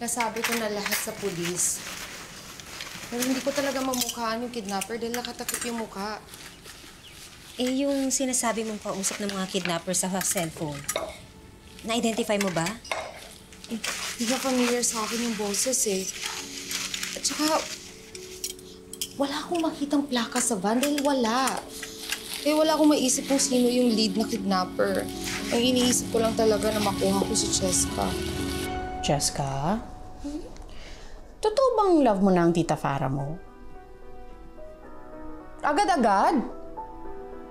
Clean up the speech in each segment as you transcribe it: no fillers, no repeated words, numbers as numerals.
Nasabi ko na lahat sa pulis. Pero hindi ko talaga mamukhaan yung kidnapper dahil nakatakip yung mukha. Eh, yung sinasabi mong kausap ng mga kidnapper sa cellphone, na-identify mo ba? Hindi na familiar sa akin yung boses eh. At saka, wala akong makitang plaka sa van dahil wala. Eh, wala akong maisip kung sino yung lead na kidnapper. Ang iniisip ko lang talaga na makuha ko si Cheska. Cheska? Totoo bang love mo na ang tita Farah mo? Agad-agad?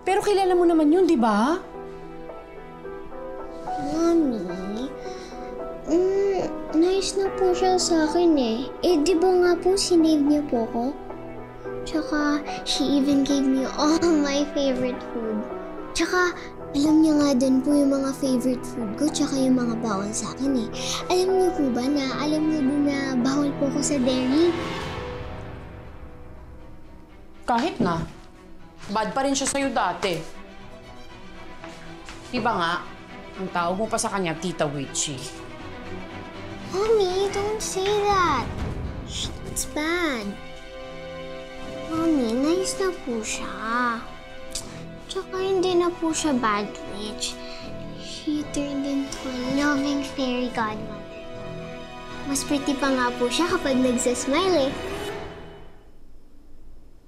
Pero kilala mo naman yun, di ba? Mami, nice na po siya sa akin eh. Eh, di ba nga po sinave niya po ko? Tsaka, she even gave me all my favorite food. Tsaka, alam niya nga din po yung mga favorite food ko, tsaka yung mga bawal sa akin eh. Alam niyo po ba na, alam niyo din na bawal po ko sa dairy? Kahit na. Bad pa rin siya sa'yo dati. Diba nga, ang tawag mo pa sa kanya, Tita Witchy. Mommy, don't say that. It's bad. Mommy, nice na po siya. Tsaka hindi na po siya bad witch. She turned into a loving fairy godmother. Mas pretty pa nga po siya kapag nagsasmile eh.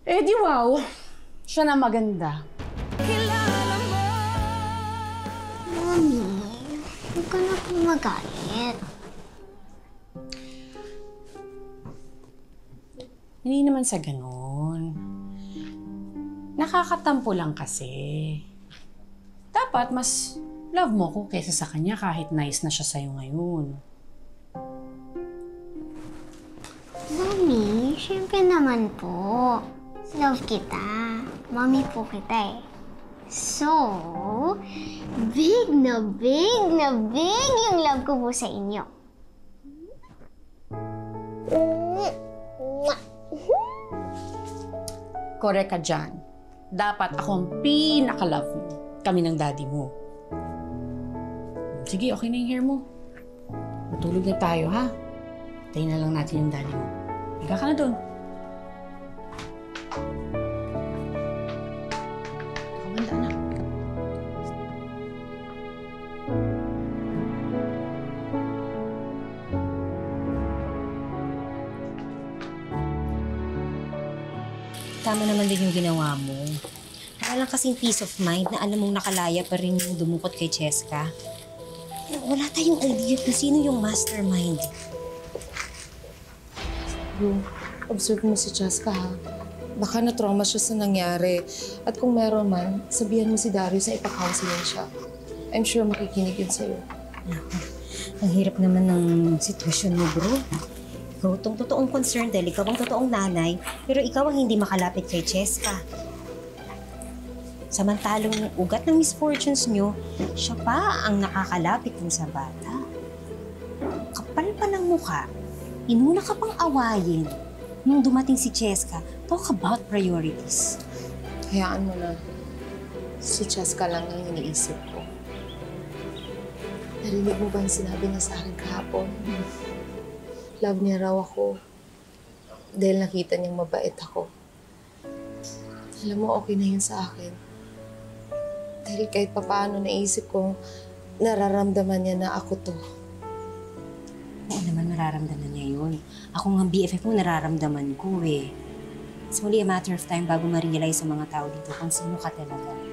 Eh di wow, siya na maganda. Mommy, huwag ka na po magalit. Hindi naman sa ganun. Nakakatampo lang kasi. Dapat mas love mo ko kaysa sa kanya kahit nice na siya sa'yo ngayon. Mommy, syempre naman po. Love kita. Mommy po kita eh. So, big na big na big yung love ko po sa inyo. Correct ka dyan. Dapat ako ang pinaka-love mo. Kami ng daddy mo. Sige, okay na yung hair mo. Matulog na tayo, ha? Tayo na lang natin yung daddy mo. Higa ka na doon. Kamanda na. Tama naman din yung ginawa mo. Wala lang kasing peace of mind na alam mong nakalaya pa rin yung dumukot kay Cheska. Wala tayong idea kung sino yung mastermind. Bro, observe mo si Cheska ha. Baka na-trauma siya sa nangyari. At kung meron man, sabihan mo si Darius na ipa-counseling siya. I'm sure makikinig yun sa'yo. Ang hirap naman ng sitwasyon mo, bro. Ikaw itong totoong concern dahil ikaw ang totoong nanay, pero ikaw ang hindi makalapit kay Cheska. Samantalong yung ugat ng misfortunes nyo, siya pa ang nakakalapit din sa bata. Kapal pa ng mukha, inuna ka pang awayin. Nung dumating si Cheska, talk about priorities. Hayaan mo na. Si Cheska lang ang iniisip ko. Narinig mo ba yung sinabi niya sa akin kahapon? Love niya raw ako dahil nakita niyang mabait ako. Alam mo, okay na yun sa akin. Dahil kahit papaano naisip kong nararamdaman niya na ako to. Oo naman, nararamdaman niya yun. Ako nga BFF mo, nararamdaman ko eh. It's only a matter of time bago ma-realize sa mga tao dito kung sino ka talaga.